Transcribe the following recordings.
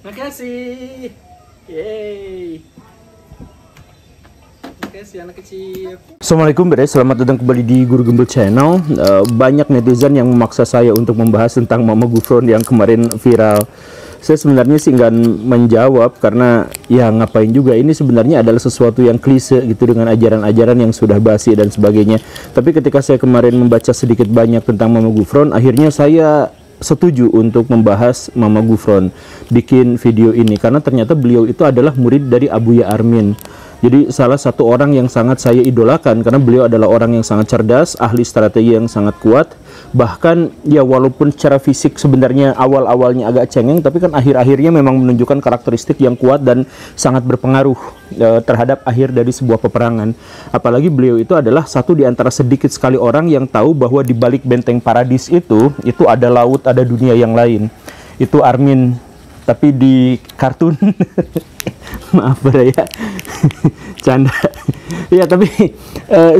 Makasih. Yeay. Makasih anak kecil. Assalamualaikum guys, selamat datang kembali di Guru Gembel Channel. Banyak netizen yang memaksa saya untuk membahas tentang Mama Gufron yang kemarin viral. Saya sebenarnya sih nggak menjawab karena ya ngapain juga, ini sebenarnya adalah sesuatu yang klise gitu dengan ajaran-ajaran yang sudah basi dan sebagainya. Tapi ketika saya kemarin membaca sedikit banyak tentang Mama Gufron, akhirnya saya setuju untuk membahas Mama Gufron, bikin video ini karena ternyata beliau itu adalah murid dari Abuya Armin. Jadi salah satu orang yang sangat saya idolakan karena beliau adalah orang yang sangat cerdas, ahli strategi yang sangat kuat. Bahkan ya walaupun secara fisik sebenarnya awal-awalnya agak cengeng, tapi kan akhir-akhirnya memang menunjukkan karakteristik yang kuat dan sangat berpengaruh terhadap akhir dari sebuah peperangan. Apalagi beliau itu adalah satu di antara sedikit sekali orang yang tahu bahwa di balik benteng Paradis itu ada laut, ada dunia yang lain. Itu Armin, tapi di kartun. Maaf ya, canda. Ya, tapi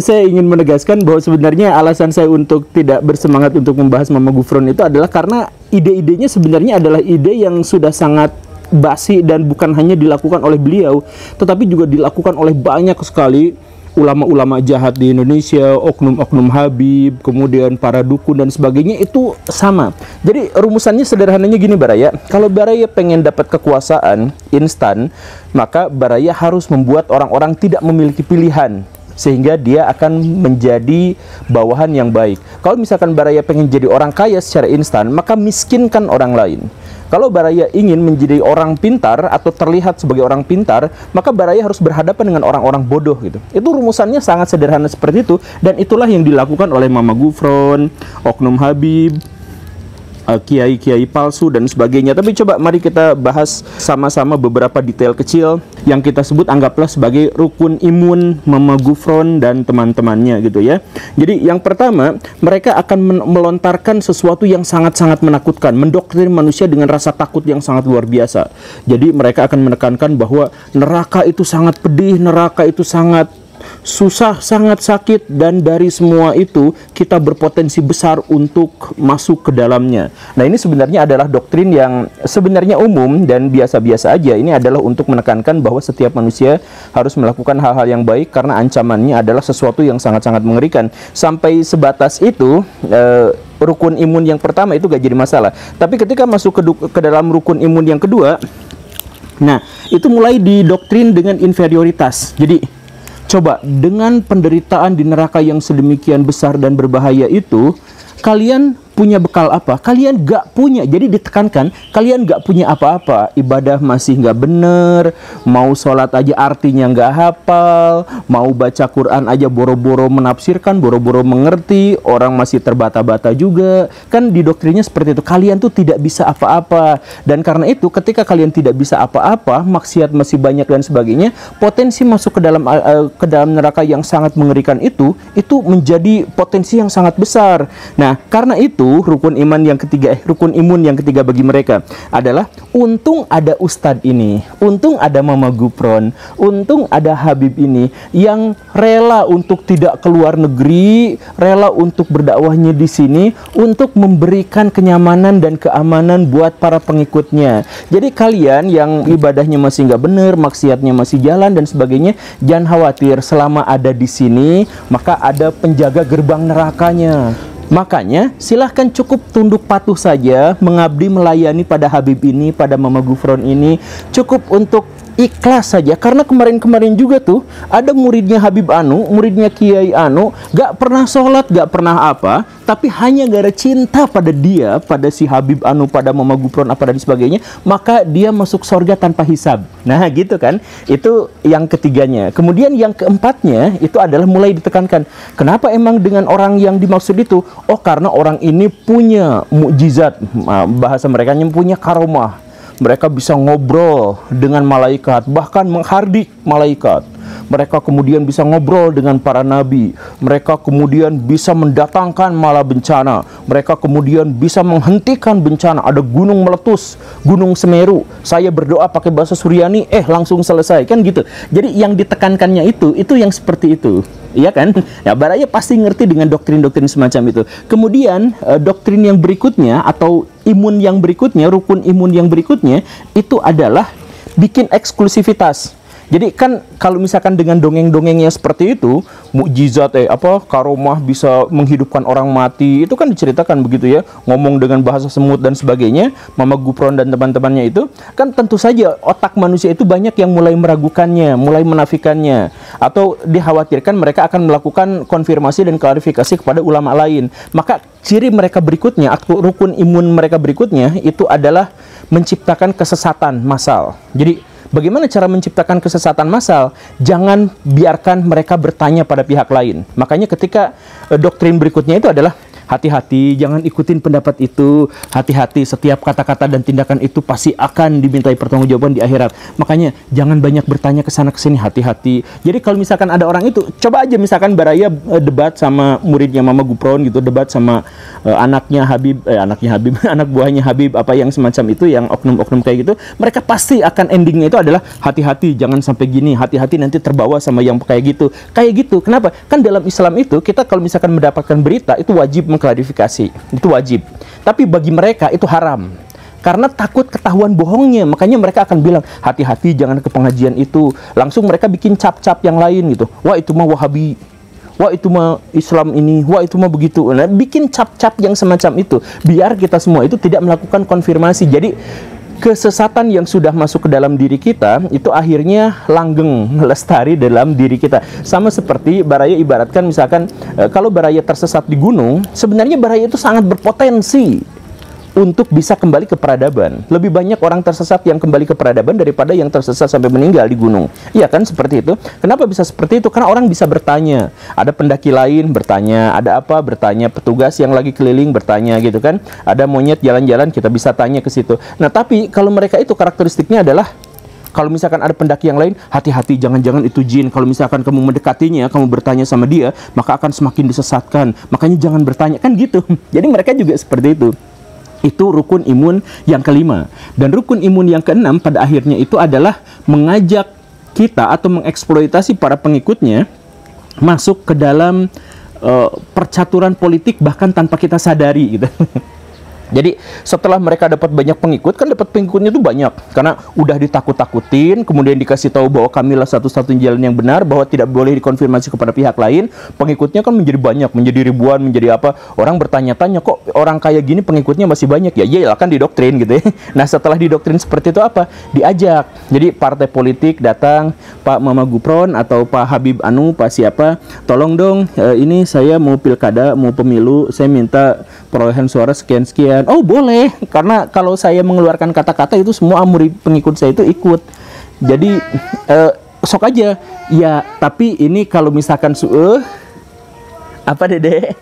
saya ingin menegaskan bahwa sebenarnya alasan saya untuk tidak bersemangat untuk membahas Mama Gufron itu adalah karena ide-idenya sebenarnya adalah ide yang sudah sangat basi dan bukan hanya dilakukan oleh beliau, tetapi juga dilakukan oleh banyak sekali ulama-ulama jahat di Indonesia, oknum-oknum Habib, kemudian para dukun dan sebagainya itu sama. Jadi rumusannya sederhananya gini Baraya, kalau Baraya pengen dapat kekuasaan instan, maka Baraya harus membuat orang-orang tidak memiliki pilihan sehingga dia akan menjadi bawahan yang baik. Kalau misalkan Baraya pengen jadi orang kaya secara instan, maka miskinkan orang lain. Kalau Baraya ingin menjadi orang pintar atau terlihat sebagai orang pintar, maka Baraya harus berhadapan dengan orang-orang bodoh gitu. Itu rumusannya sangat sederhana seperti itu, dan itulah yang dilakukan oleh Mama Gufron, oknum Habib, kiai-kiai palsu dan sebagainya. Tapi coba mari kita bahas sama-sama beberapa detail kecil yang kita sebut anggaplah sebagai rukun imun Mama Gufron dan teman-temannya gitu ya. Jadi yang pertama, mereka akan melontarkan sesuatu yang sangat-sangat menakutkan, mendoktrin manusia dengan rasa takut yang sangat luar biasa. Jadi mereka akan menekankan bahwa neraka itu sangat pedih, neraka itu sangat susah, sangat sakit, dan dari semua itu kita berpotensi besar untuk masuk ke dalamnya. Nah, ini sebenarnya adalah doktrin yang sebenarnya umum dan biasa-biasa aja. Ini adalah untuk menekankan bahwa setiap manusia harus melakukan hal-hal yang baik karena ancamannya adalah sesuatu yang sangat-sangat mengerikan. Sampai sebatas itu rukun imun yang pertama itu gak jadi masalah. Tapi ketika masuk ke dalam rukun imun yang kedua, nah itu mulai didoktrin dengan inferioritas. Jadi coba, dengan penderitaan di neraka yang sedemikian besar dan berbahaya itu, kalian punya bekal apa? Kalian gak punya. Jadi ditekankan, kalian gak punya apa-apa. Ibadah masih gak bener, mau sholat aja artinya gak hafal, mau baca Quran aja boro-boro menafsirkan, boro-boro mengerti, orang masih terbata-bata juga. Kan didoktrinnya seperti itu, kalian tuh tidak bisa apa-apa. Dan karena itu ketika kalian tidak bisa apa-apa, maksiat masih banyak dan sebagainya, potensi masuk ke dalam neraka yang sangat mengerikan itu menjadi potensi yang sangat besar. Nah, karena itu rukun iman yang ketiga, rukun imun yang ketiga bagi mereka adalah, untung ada Ustadz ini, untung ada Mama Gufron, untung ada Habib ini yang rela untuk tidak keluar negeri, rela untuk berdakwahnya di sini untuk memberikan kenyamanan dan keamanan buat para pengikutnya. Jadi kalian yang ibadahnya masih nggak bener, maksiatnya masih jalan dan sebagainya, jangan khawatir, selama ada di sini maka ada penjaga gerbang nerakanya. Makanya silahkan cukup tunduk patuh saja, mengabdi melayani pada Habib ini, pada Mama Gufron ini. Cukup untuk ikhlas saja, karena kemarin-kemarin juga tuh ada muridnya Habib Anu, muridnya Kiai Anu, gak pernah sholat, gak pernah apa, tapi hanya gara cinta pada dia, pada si Habib Anu, pada Mama Gufron apa dan sebagainya, maka dia masuk surga tanpa hisab. Nah gitu kan, itu yang ketiganya. Kemudian yang keempatnya itu adalah mulai ditekankan, kenapa emang dengan orang yang dimaksud itu? Oh, karena orang ini punya mukjizat, bahasa mereka punya karomah. Mereka bisa ngobrol dengan malaikat, bahkan menghardik malaikat. Mereka kemudian bisa ngobrol dengan para nabi. Mereka kemudian bisa mendatangkan malah bencana. Mereka kemudian bisa menghentikan bencana. Ada gunung meletus, gunung Semeru. Saya berdoa pakai bahasa Suryani, langsung selesai. Kan gitu. Jadi yang ditekankannya itu yang seperti itu. Iya kan? Ya, Baraya pasti ngerti dengan doktrin-doktrin semacam itu. Kemudian doktrin yang berikutnya atau imun yang berikutnya, rukun imun yang berikutnya itu adalah bikin eksklusivitas. Jadi kan kalau misalkan dengan dongeng-dongengnya seperti itu, mukjizat karomah bisa menghidupkan orang mati, itu kan diceritakan begitu ya, ngomong dengan bahasa semut dan sebagainya, Mama Gufron dan teman-temannya itu, kan tentu saja otak manusia itu banyak yang mulai meragukannya, mulai menafikannya, atau dikhawatirkan mereka akan melakukan konfirmasi dan klarifikasi kepada ulama lain. Maka ciri mereka berikutnya, atau rukun imun mereka berikutnya itu adalah menciptakan kesesatan massal. Jadi bagaimana cara menciptakan kesesatan massal? Jangan biarkan mereka bertanya pada pihak lain. Makanya ketika doktrin berikutnya itu adalah hati-hati, jangan ikutin pendapat itu. Hati-hati, setiap kata-kata dan tindakan itu pasti akan dimintai pertanggungjawaban di akhirat. Makanya jangan banyak bertanya ke sana ke sini, hati-hati. Jadi kalau misalkan ada orang itu, coba aja misalkan Baraya debat sama muridnya Mama Gufron gitu, debat sama anak buahnya Habib, apa yang semacam itu, yang oknum-oknum kayak gitu, mereka pasti akan endingnya itu adalah hati-hati, jangan sampai gini, hati-hati nanti terbawa sama yang kayak gitu. Kayak gitu. Kenapa? Kan dalam Islam itu kita kalau misalkan mendapatkan berita itu wajib klarifikasi, itu wajib. Tapi bagi mereka itu haram. Karena takut ketahuan bohongnya, makanya mereka akan bilang, hati-hati jangan ke pengajian itu. Langsung mereka bikin cap-cap yang lain gitu. Wah, itu mah Wahabi. Wah, itu mah Islam ini. Wah, itu mah begitu. Nah, bikin cap-cap yang semacam itu. Biar kita semua itu tidak melakukan konfirmasi. Jadi kesesatan yang sudah masuk ke dalam diri kita itu akhirnya langgeng, lestari dalam diri kita. Sama seperti Baraya ibaratkan misalkan kalau Baraya tersesat di gunung, sebenarnya Baraya itu sangat berpotensi untuk bisa kembali ke peradaban. Lebih banyak orang tersesat yang kembali ke peradaban daripada yang tersesat sampai meninggal di gunung. Iya kan, seperti itu. Kenapa bisa seperti itu? Karena orang bisa bertanya. Ada pendaki lain bertanya, ada apa bertanya, petugas yang lagi keliling bertanya gitu kan. Ada monyet jalan-jalan, kita bisa tanya ke situ. Nah, tapi kalau mereka itu karakteristiknya adalah, kalau misalkan ada pendaki yang lain, hati-hati, jangan-jangan itu jin. Kalau misalkan kamu mendekatinya, kamu bertanya sama dia, maka akan semakin disesatkan. Makanya jangan bertanya, kan gitu. Jadi mereka juga seperti itu. Itu rukun imun yang kelima. Dan rukun imun yang keenam pada akhirnya itu adalah mengajak kita atau mengeksploitasi para pengikutnya masuk ke dalam percaturan politik bahkan tanpa kita sadari gitu. Jadi setelah mereka dapat banyak pengikut, kan dapat pengikutnya itu banyak karena udah ditakut-takutin, kemudian dikasih tahu bahwa kamilah satu-satunya jalan yang benar, bahwa tidak boleh dikonfirmasi kepada pihak lain. Pengikutnya kan menjadi banyak, menjadi ribuan, menjadi apa? Orang bertanya-tanya, kok orang kayak gini pengikutnya masih banyak ya? Iya kan didoktrin gitu ya. Nah, setelah didoktrin seperti itu apa? Diajak. Jadi partai politik datang, Pak Mama Gufron atau Pak Habib Anu, Pak siapa, tolong dong, ini saya mau pilkada, mau pemilu, saya minta perolehan suara sekian-sekian. Oh boleh, karena kalau saya mengeluarkan kata-kata itu semua murid pengikut saya itu ikut. Jadi sok aja. Ya, tapi ini kalau misalkan apa Dede?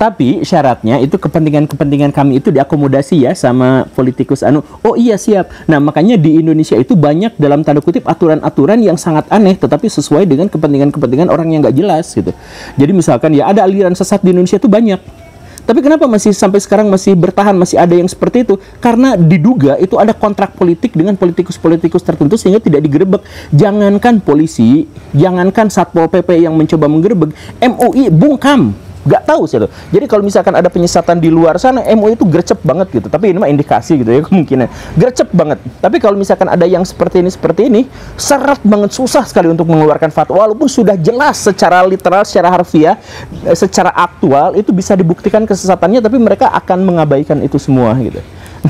Tapi syaratnya itu kepentingan-kepentingan kami itu diakomodasi ya sama politikus anu. Oh iya siap. Nah makanya di Indonesia itu banyak dalam tanda kutip aturan-aturan yang sangat aneh, tetapi sesuai dengan kepentingan-kepentingan orang yang nggak jelas gitu. Jadi misalkan ya ada aliran sesat di Indonesia itu banyak. Tapi kenapa masih sampai sekarang masih bertahan, masih ada yang seperti itu? Karena diduga itu ada kontrak politik dengan politikus-politikus tertentu sehingga tidak digerebek. Jangankan polisi, jangankan Satpol PP yang mencoba menggerebek, MUI bungkam. Gak tahu sih tuh. Jadi kalau misalkan ada penyesatan di luar sana, MUI itu gercep banget gitu. Tapi ini mah indikasi gitu ya, kemungkinan gercep banget. Tapi kalau misalkan ada yang seperti ini, seret banget, susah sekali untuk mengeluarkan fatwa. Walaupun sudah jelas secara literal, secara harfiah, secara aktual itu bisa dibuktikan kesesatannya, tapi mereka akan mengabaikan itu semua gitu.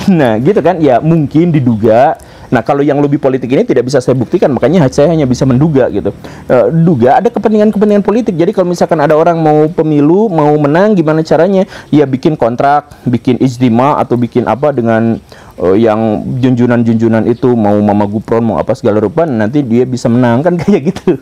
Nah gitu kan, ya mungkin diduga. Nah kalau yang lebih politik ini tidak bisa saya buktikan, makanya saya hanya bisa menduga gitu. Duga ada kepentingan-kepentingan politik. Jadi kalau misalkan ada orang mau pemilu, mau menang, gimana caranya? Ya bikin kontrak, bikin ijtima atau bikin apa dengan yang junjunan-junjunan itu, mau Mama Gufron, mau apa segala rupa, nanti dia bisa menang kan kayak gitu.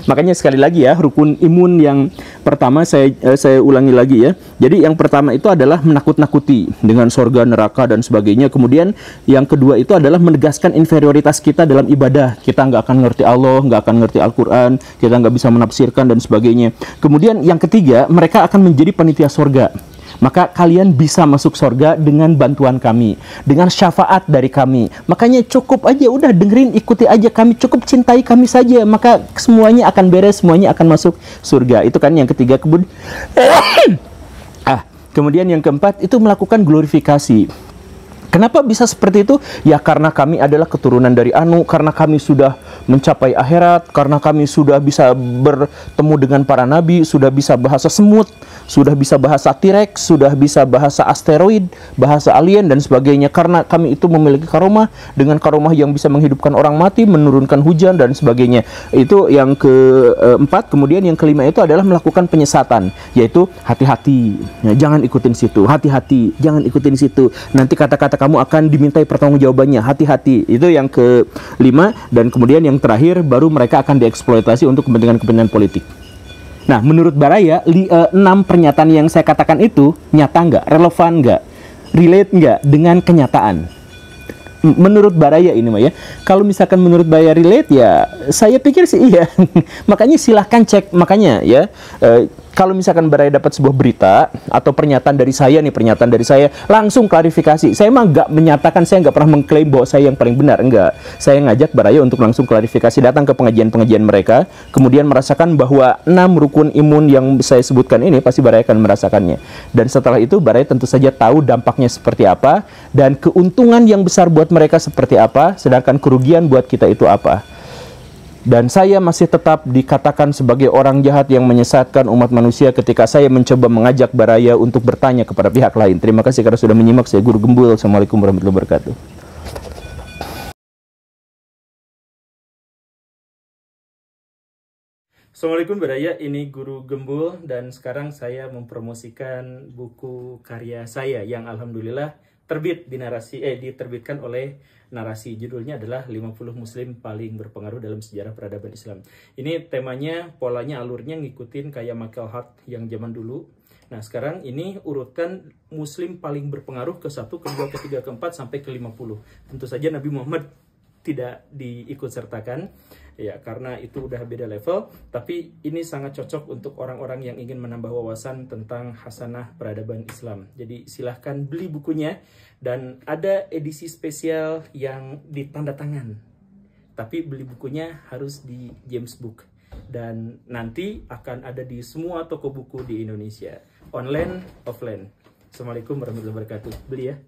Makanya sekali lagi ya, rukun imun yang pertama saya ulangi lagi ya. Jadi yang pertama itu adalah menakut-nakuti dengan sorga, neraka dan sebagainya. Kemudian yang kedua itu adalah menegaskan inferioritas kita dalam ibadah. Kita nggak akan ngerti Allah, nggak akan ngerti Al-Quran, kita nggak bisa menafsirkan dan sebagainya. Kemudian yang ketiga, mereka akan menjadi panitia sorga. Maka kalian bisa masuk sorga dengan bantuan kami, dengan syafaat dari kami. Makanya cukup aja, udah dengerin, ikuti aja kami, cukup cintai kami saja, maka semuanya akan beres, semuanya akan masuk surga. Itu kan yang ketiga. Kemudian yang keempat itu melakukan glorifikasi. Kenapa bisa seperti itu? Ya karena kami adalah keturunan dari Anu, karena kami sudah mencapai akhirat, karena kami sudah bisa bertemu dengan para nabi, sudah bisa bahasa semut, sudah bisa bahasa T-Rex, sudah bisa bahasa asteroid, bahasa alien dan sebagainya. Karena kami itu memiliki karomah, dengan karomah yang bisa menghidupkan orang mati, menurunkan hujan dan sebagainya. Itu yang keempat. Kemudian yang kelima itu adalah melakukan penyesatan, yaitu hati-hati, ya, jangan ikutin situ, hati-hati, jangan ikutin situ. Nanti kata-kata kamu akan dimintai pertanggungjawabannya, hati-hati. Itu yang kelima. Dan kemudian yang terakhir, baru mereka akan dieksploitasi untuk kepentingan-kepentingan politik. Nah, menurut Baraya, 6 pernyataan yang saya katakan itu nyata nggak, relevan nggak, relate nggak dengan kenyataan? Menurut Baraya ini mah ya. Kalau misalkan menurut Baraya relate, ya saya pikir sih iya. Makanya silahkan cek. Makanya ya, kalau misalkan Baraya dapat sebuah berita atau pernyataan dari saya nih, pernyataan dari saya, langsung klarifikasi. Saya mah nggak menyatakan, saya nggak pernah mengklaim bahwa saya yang paling benar, enggak. Saya ngajak Baraya untuk langsung klarifikasi, datang ke pengajian-pengajian mereka, kemudian merasakan bahwa 6 rukun imun yang saya sebutkan ini pasti Baraya akan merasakannya. Dan setelah itu Baraya tentu saja tahu dampaknya seperti apa dan keuntungan yang besar buat mereka seperti apa, sedangkan kerugian buat kita itu apa. Dan saya masih tetap dikatakan sebagai orang jahat yang menyesatkan umat manusia ketika saya mencoba mengajak Baraya untuk bertanya kepada pihak lain. Terima kasih karena sudah menyimak. Saya Guru Gembul. Assalamualaikum warahmatullahi wabarakatuh. Assalamualaikum Baraya, ini Guru Gembul dan sekarang saya mempromosikan buku karya saya yang alhamdulillah diterbitkan oleh Narasi. Judulnya adalah 50 Muslim Paling Berpengaruh dalam Sejarah Peradaban Islam. Ini temanya, polanya, alurnya ngikutin kayak Michael Hart yang zaman dulu. Nah, sekarang ini urutkan Muslim paling berpengaruh ke 1, ke 2, ke 3, ke 4, sampai ke 50. Tentu saja Nabi Muhammad tidak diikut sertakan, ya karena itu udah beda level, tapi ini sangat cocok untuk orang-orang yang ingin menambah wawasan tentang hasanah peradaban Islam. Jadi silahkan beli bukunya, dan ada edisi spesial yang ditanda tangan, tapi beli bukunya harus di James Book, dan nanti akan ada di semua toko buku di Indonesia, online, offline. Assalamualaikum warahmatullahi wabarakatuh. Beli ya.